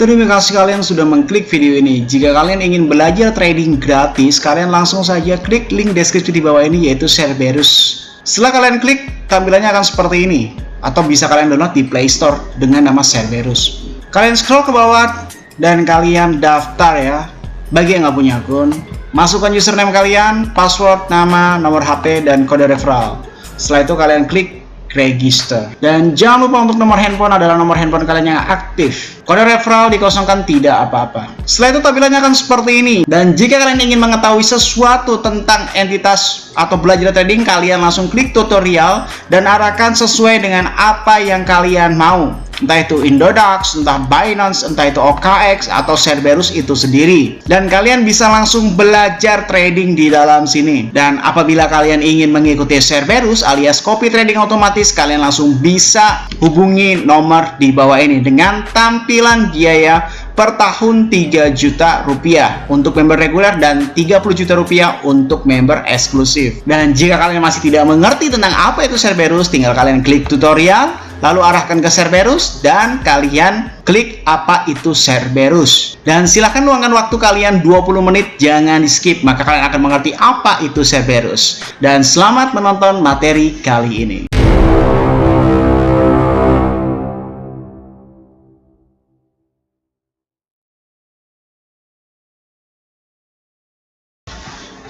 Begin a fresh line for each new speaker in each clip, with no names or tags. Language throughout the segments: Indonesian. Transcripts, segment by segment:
Terima kasih kalian sudah mengklik video ini. Jika kalian ingin belajar trading gratis, kalian langsung saja klik link deskripsi di bawah ini, yaitu Cerberus. Setelah kalian klik, tampilannya akan seperti ini. Atau bisa kalian download di Play Store dengan nama Cerberus. Kalian scroll ke bawah dan kalian daftar ya. Bagi yang nggak punya akun, masukkan username kalian, password, nama, nomor HP, dan kode referral. Setelah itu kalian klik register. Dan jangan lupa untuk nomor handphone adalah nomor handphone kalian yang aktif. Kode referral dikosongkan, tidak apa-apa. Setelah itu tampilannya akan seperti ini. Dan jika kalian ingin mengetahui sesuatu tentang entitas atau belajar trading, kalian langsung klik tutorial dan arahkan sesuai dengan apa yang kalian mau. Entah itu Indodax, entah Binance, entah itu OKX, atau Cerberus itu sendiri. Dan kalian bisa langsung belajar trading di dalam sini. Dan apabila kalian ingin mengikuti Cerberus alias copy trading otomatis, kalian langsung bisa hubungi nomor di bawah ini dengan tampilan biaya per tahun 3 juta rupiah untuk member reguler dan 30 juta rupiah untuk member eksklusif. Dan jika kalian masih tidak mengerti tentang apa itu Cerberus, tinggal kalian klik tutorial, lalu arahkan ke Cerberus dan kalian klik apa itu Cerberus. Dan silahkan luangkan waktu kalian 20 menit, jangan di skip, maka kalian akan mengerti apa itu Cerberus. Dan selamat menonton materi kali ini.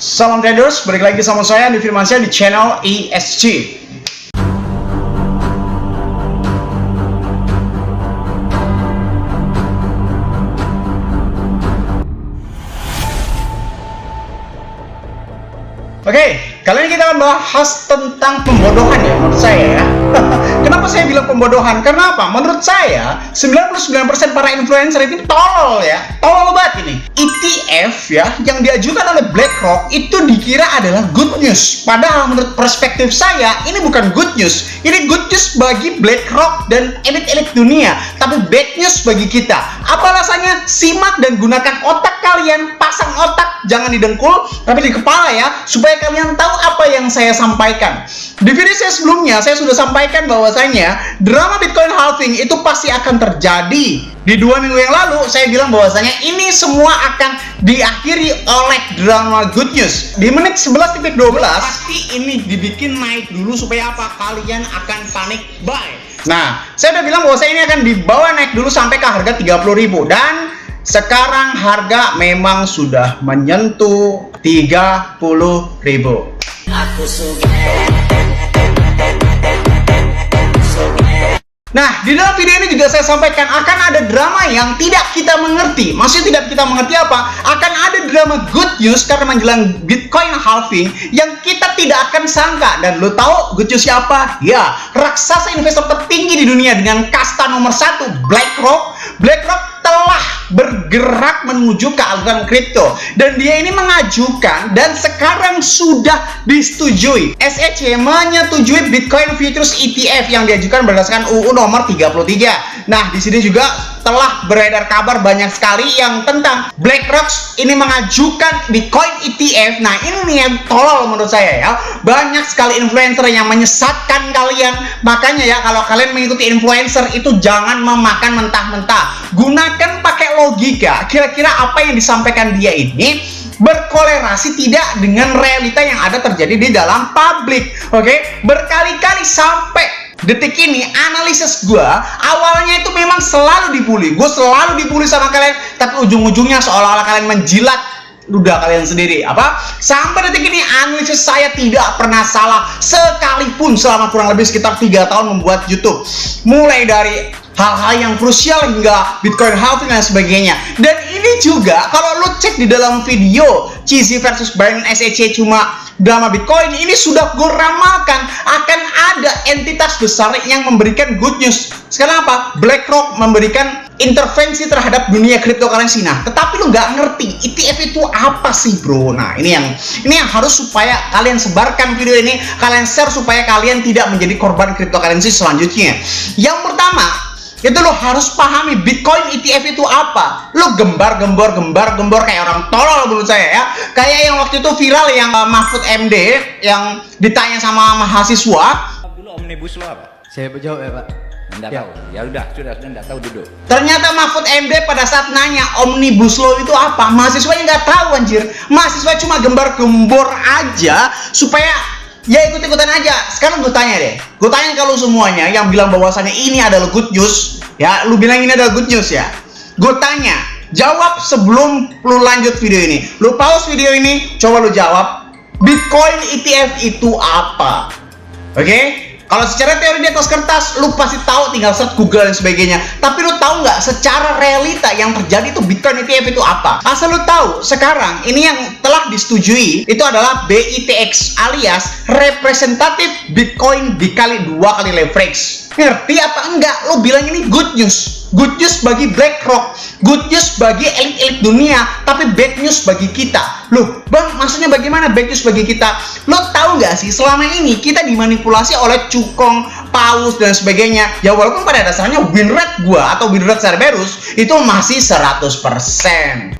Salam traders, balik lagi sama saya di Firmansyah di channel ESG. Oke, kali ini kita akan bahas tentang pembodohan ya, menurut saya ya. Kenapa saya bilang pembodohan? Karena apa? Menurut saya 99% para influencer ini tolol ya. Tolol banget ini. ETF ya yang diajukan oleh BlackRock itu dikira adalah good news. Padahal menurut perspektif saya ini bukan good news. Ini good news bagi BlackRock dan elit-elit dunia, tapi bad news bagi kita. Apa alasannya? Simak dan gunakan otak kalian, pasang otak jangan di dengkul tapi di kepala ya, supaya kalian tahu apa yang saya sampaikan. Di video saya sebelumnya saya sudah sampaikan bahwasanya drama Bitcoin halving itu pasti akan terjadi. Di 2 minggu yang lalu saya bilang bahwasanya ini semua akan diakhiri oleh drama good news. Di menit 11.12 pasti ini dibikin naik dulu supaya apa? Kalian akan panic buy. Nah, saya udah bilang bahwasanya ini akan dibawa naik dulu sampai ke harga 30.000 dan sekarang harga memang sudah menyentuh 30.000. Nah, di dalam video ini juga saya sampaikan akan ada drama yang tidak kita mengerti. Maksudnya tidak kita mengerti apa? Akan ada drama good news karena menjelang Bitcoin halving yang kita tidak akan sangka. Dan lo tahu good news siapa? Ya, raksasa investor tertinggi di dunia dengan kasta nomor 1, BlackRock. BlackRock telah bergerak menuju ke aliran kripto dan dia ini mengajukan dan sekarang sudah disetujui. SEC menyetujui Bitcoin Futures ETF yang diajukan berdasarkan UU nomor 33. Nah, di sini juga telah beredar kabar banyak sekali yang tentang BlackRock ini mengajukan Bitcoin ETF. Nah, ini nih yang tolol menurut saya ya. Banyak sekali influencer yang menyesatkan kalian. Makanya ya, kalau kalian mengikuti influencer itu jangan memakan mentah-mentah. Gunakan pakai logika. Kira-kira apa yang disampaikan dia ini berkolerasi tidak dengan realita yang ada terjadi di dalam publik. Oke? Berkali-kali sampai detik ini analisis gue awalnya itu memang selalu dibully. Gue selalu dibully sama kalian, tapi ujung-ujungnya seolah-olah kalian menjilat ludah kalian sendiri. Apa? Sampai detik ini analisis saya tidak pernah salah sekalipun selama kurang lebih sekitar 3 tahun membuat YouTube. Mulai dari hal-hal yang krusial hingga Bitcoin halving dan sebagainya. Dan ini juga kalau lo cek di dalam video CZ versus Binance SEC cuma drama Bitcoin, ini sudah gue ramalkan akan ada entitas besar yang memberikan good news. Sekarang apa? BlackRock memberikan intervensi terhadap dunia cryptocurrency. Nah, tetapi lu nggak ngerti ETF itu apa sih, bro? Nah, ini yang harus supaya kalian sebarkan video ini, kalian share supaya kalian tidak menjadi korban cryptocurrency selanjutnya. Yang pertama, itu lo harus pahami Bitcoin ETF itu apa. Lo gembar-gembor kayak orang tolol menurut saya ya. Kayak yang waktu itu viral yang Mahfud MD yang ditanya sama mahasiswa.
Dulu omnibus lo apa?
Saya jawab ya Pak.
Nggak tahu. Ya udah, sudah nggak tahu duduk.
Ternyata Mahfud MD pada saat nanya Omnibus Law itu apa, mahasiswanya nggak tahu anjir. Mahasiswa cuma gembar-gembor aja supaya ya ikut-ikutan aja. Sekarang gue tanya deh, gue tanya kalau semuanya yang bilang bahwasannya ini adalah good news, ya, lu bilang ini adalah good news ya. Gue tanya, jawab sebelum lu lanjut video ini. Lu pause video ini, coba lu jawab, Bitcoin ETF itu apa? Oke? Kalau secara teori di atas kertas, lu pasti tahu, tinggal search Google dan sebagainya. Tapi lu tahu nggak secara realita yang terjadi itu Bitcoin ETF itu apa? Asal lu tahu, sekarang ini yang telah disetujui itu adalah BITX alias Representative Bitcoin dikali 2 kali leverage. Ngerti apa enggak? Lu bilang ini good news. Good news bagi BlackRock, good news bagi elit-elit dunia, tapi bad news bagi kita. Loh, Bang, maksudnya bagaimana bad news bagi kita? Lo tahu nggak sih, selama ini kita dimanipulasi oleh cukong, paus, dan sebagainya. Ya walaupun pada dasarnya win rate gua atau win rate Cerberus itu masih 100%.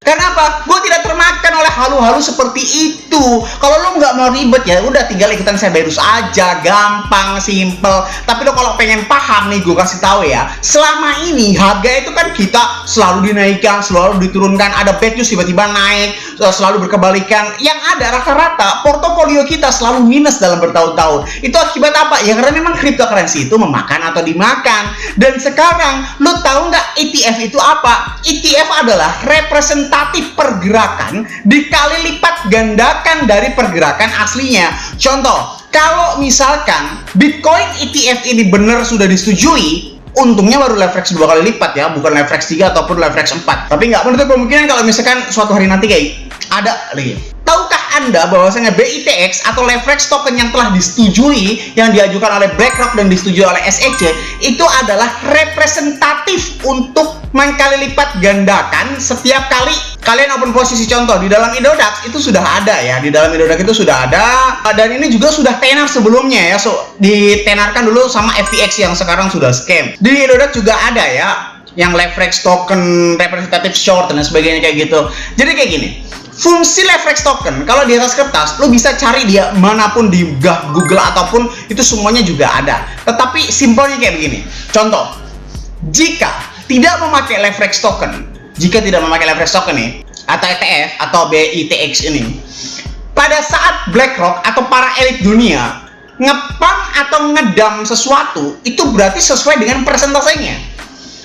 Kenapa? Gue tidak termakan oleh halu-halu seperti itu. Kalau lo nggak mau ribet ya udah tinggal ikutan Cerberus aja, gampang, simple. Tapi lo kalau pengen paham nih, gue kasih tahu ya. Selama ini harga itu kan kita selalu dinaikkan, selalu diturunkan. Ada bad news tiba-tiba naik, selalu berkebalikan. Yang ada rata-rata portofolio kita selalu minus dalam bertahun-tahun. Itu akibat apa? Ya karena memang cryptocurrency itu memakan atau dimakan. Dan sekarang lo tahu nggak ETF itu apa? ETF adalah representatif pergerakan dikali lipat gandakan dari pergerakan aslinya. Contoh, kalau misalkan Bitcoin ETF ini benar sudah disetujui, untungnya baru leverage 2 kali lipat ya, bukan leverage 3 ataupun leverage 4. Tapi nggak menutup kemungkinan kalau misalkan suatu hari nanti kayak ada lagi. Tahukah Anda bahwasanya BITX atau leverage token yang telah disetujui, yang diajukan oleh BlackRock dan disetujui oleh SEC, itu adalah representatif untuk mengkali lipat gandakan setiap kali kalian open posisi. Contoh, di dalam Indodax itu sudah ada ya, di dalam Indodax itu sudah ada, dan ini juga sudah tenar sebelumnya ya, ditenarkan dulu sama FTX yang sekarang sudah scam. Di Indodax juga ada ya, yang leverage token, representative short dan sebagainya kayak gitu. Jadi kayak gini, fungsi leverage token kalau di atas kertas lo bisa cari dia manapun di Google ataupun itu semuanya juga ada. Tetapi simpelnya kayak begini. Contoh, jika tidak memakai leverage token, nih atau ETF atau BITX ini, pada saat BlackRock atau para elit dunia ngepump atau ngedam sesuatu, itu berarti sesuai dengan persentasenya.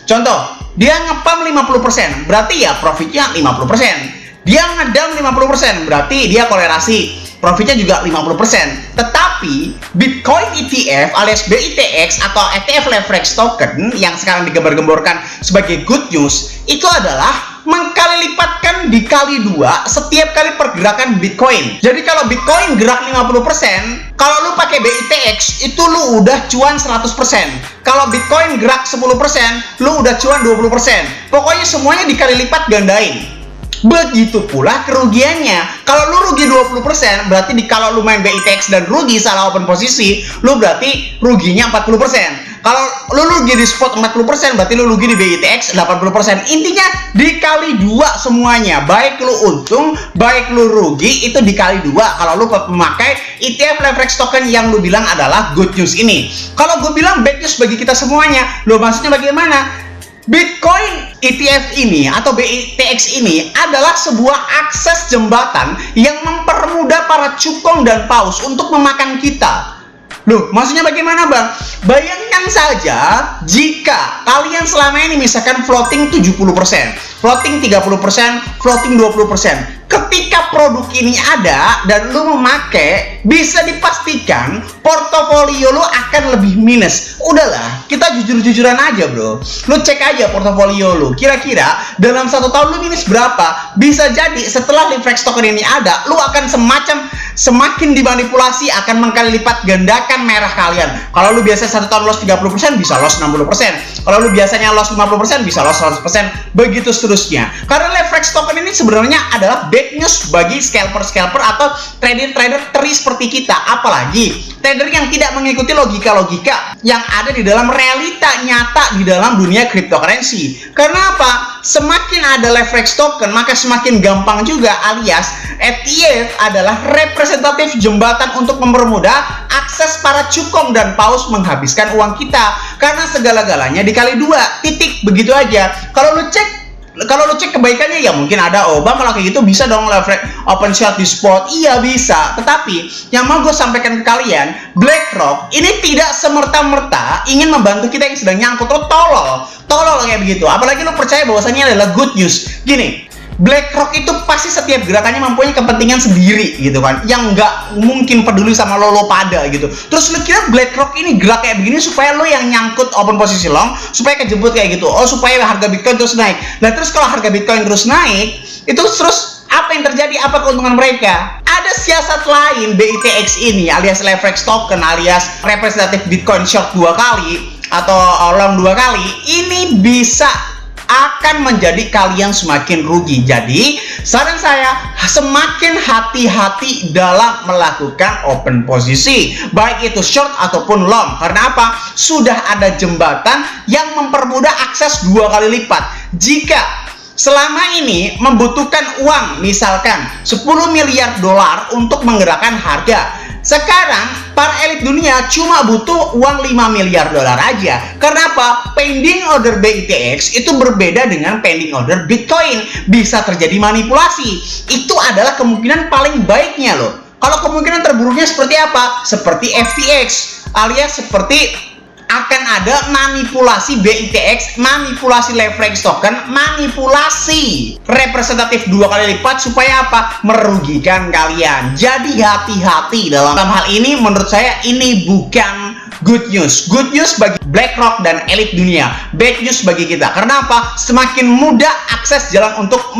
Contoh, dia ngepump 50%, berarti ya profitnya 50%. Dia ngedam 50%, berarti dia kolerasi, profitnya juga 50%. Tetapi Bitcoin ETF alias BITX atau ETF leverage token yang sekarang digembar-gemborkan sebagai good news, itu adalah mengkali lipatkan dikali 2 setiap kali pergerakan Bitcoin. Jadi kalau Bitcoin gerak 50%, kalau lu pakai BITX itu lu udah cuan 100%. Kalau Bitcoin gerak 10%, lu udah cuan 20%. Pokoknya semuanya dikali lipat gandain. Begitu pula kerugiannya. Kalau lu rugi 20%, berarti kalau lu main BITX dan rugi salah open posisi, lu berarti ruginya 40%. Kalau lu rugi di spot 40%, berarti lu rugi di BITX 80%. Intinya dikali 2 semuanya. Baik lu untung, baik lu rugi, itu dikali 2 kalau lu memakai ETF leverage token yang lu bilang adalah good news ini. Kalau gue bilang bad news bagi kita semuanya, lu maksudnya bagaimana? Bitcoin ETF ini atau BITX ini adalah sebuah akses jembatan yang mempermudah para cukong dan paus untuk memakan kita. Loh, maksudnya bagaimana, Bang? Bayangkan saja jika kalian selama ini misalkan floating 70%, floating 30%, floating 20%. Ketika produk ini ada dan lu memakai, bisa dipastikan portofolio lu akan lebih minus. Udahlah, kita jujur-jujuran aja, bro. Lu cek aja portofolio lu. Kira-kira dalam 1 tahun lu minus berapa? Bisa jadi setelah leverage token ini ada, lu akan semakin dimanipulasi, akan mengkali lipat gandakan merah kalian. Kalau lu biasa 1 tahun loss 30%, bisa loss 60%. Kalau lu biasanya loss 50%, bisa loss 100%. Begitu seterusnya. Karena leverage token ini sebenarnya adalah bad news bagi scalper-scalper atau trader-trader teri seperti kita. Apalagi trader yang tidak mengikuti logika-logika yang ada di dalam realita nyata di dalam dunia cryptocurrency. Karena apa? Semakin ada leverage token, maka semakin gampang juga, alias ETF adalah representatif jembatan untuk mempermudah akses para cukong dan paus menghabiskan uang kita. Karena segala-galanya dikali 2, titik, begitu aja. Kalau lu cek kebaikannya, ya mungkin ada, oh bang kalau kayak gitu bisa dong leverage open shot di spot. Iya bisa, tetapi yang mau gue sampaikan ke kalian, BlackRock ini tidak semerta-merta ingin membantu kita yang sedang nyangkut. Lo tolol kayak begitu. Apalagi lo percaya bahwasannya adalah good news. Gini, BlackRock itu pasti setiap gerakannya mempunyai kepentingan sendiri gitu kan, yang nggak mungkin peduli sama lo pada gitu. Terus lo kira BlackRock ini gerak kayak begini supaya lo yang nyangkut open posisi long, supaya kejebut kayak gitu, oh supaya harga Bitcoin terus naik. Nah terus kalau harga Bitcoin terus naik, itu terus apa yang terjadi? Apa keuntungan mereka? Ada siasat lain BITX ini, alias leverage token, alias representatif Bitcoin short 2 kali atau long 2 kali, ini bisa akan menjadi kalian semakin rugi. Jadi saran saya, semakin hati-hati dalam melakukan open posisi, baik itu short ataupun long. Karena apa? Sudah ada jembatan yang mempermudah akses 2 kali lipat. Jika selama ini membutuhkan uang misalkan 10 miliar dolar untuk menggerakkan harga, sekarang para elit dunia cuma butuh uang 5 miliar dolar aja. Karena apa? Pending order BITX itu berbeda dengan pending order Bitcoin. Bisa terjadi manipulasi. Itu adalah kemungkinan paling baiknya loh. Kalau kemungkinan terburuknya seperti apa? Seperti FTX, alias seperti akan ada manipulasi BITX, manipulasi leverage token, manipulasi representatif 2 kali lipat supaya apa? Merugikan kalian. Jadi hati-hati dalam hal ini. Menurut saya ini bukan good news. Good news bagi BlackRock dan elit dunia, bad news bagi kita. Karena apa? Semakin mudah akses jalan untuk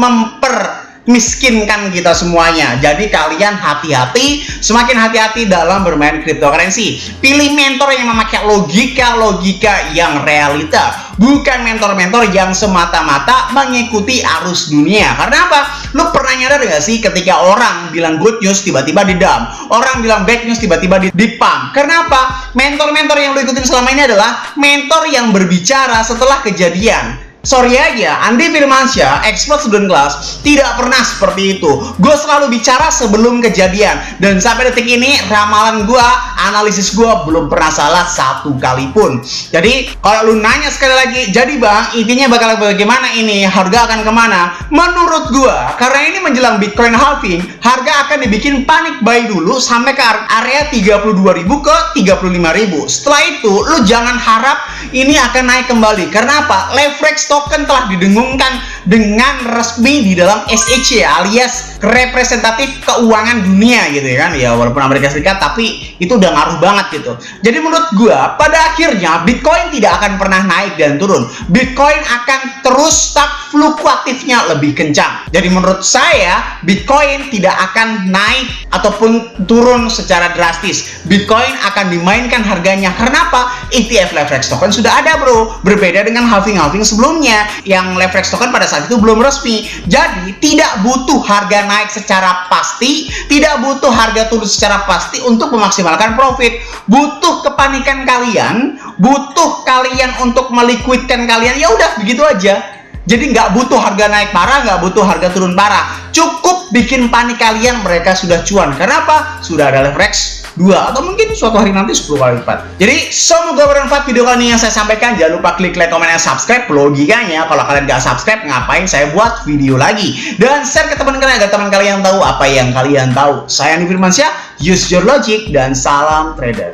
miskinkan kita semuanya. Jadi kalian hati-hati, semakin hati-hati dalam bermain cryptocurrency. Pilih mentor yang memakai logika yang realita, bukan mentor-mentor yang semata-mata mengikuti arus dunia. Karena apa? Lu pernah nyadar gak sih ketika orang bilang good news tiba-tiba di dump, orang bilang bad news tiba-tiba di pump? Karena apa? Mentor-mentor yang lu ikutin selama ini adalah mentor yang berbicara setelah kejadian. Sorry aja, Andi Firmansyah, expert student class, tidak pernah seperti itu. Gue selalu bicara sebelum kejadian. Dan sampai detik ini, ramalan gue, analisis gue belum pernah salah satu kali pun. Jadi, kalau lu nanya sekali lagi, jadi bang, intinya bakal bagaimana ini? Harga akan kemana? Menurut gue, karena ini menjelang Bitcoin halving, harga akan dibikin panic buy dulu sampai ke area 32.000 ke 35.000. Setelah itu, lu jangan harap ini akan naik kembali. Karena apa? Leverage token telah didengungkan dengan resmi di dalam SEC, alias representatif keuangan dunia gitu ya kan. Ya walaupun Amerika Serikat, tapi itu udah ngaruh banget gitu. Jadi menurut gua pada akhirnya Bitcoin tidak akan pernah naik dan turun. Bitcoin akan terus stuck, fluktuatifnya lebih kencang. Jadi menurut saya Bitcoin tidak akan naik ataupun turun secara drastis. Bitcoin akan dimainkan harganya. Karena apa? ETF leverage token sudah ada bro. Berbeda dengan halving-halving sebelumnya yang leverage token pada saat itu belum resmi. Jadi tidak butuh harga naik secara pasti, tidak butuh harga turun secara pasti untuk memaksimalkan profit. Butuh kepanikan kalian, butuh kalian untuk meliquidkan kalian. Ya udah begitu aja. Jadi nggak butuh harga naik parah, nggak butuh harga turun parah. Cukup bikin panik kalian, mereka sudah cuan. Karena apa? Sudah ada leverage 2 atau mungkin suatu hari nanti 10 kali lipat. Jadi semoga bermanfaat video kali ini yang saya sampaikan. Jangan lupa klik like, komen, dan subscribe. Logikanya kalau kalian nggak subscribe, ngapain saya buat video lagi? Dan share ke teman kalian agar teman kalian tahu apa yang kalian tahu. Saya Andi Firmansyah, use your logic, dan salam trader.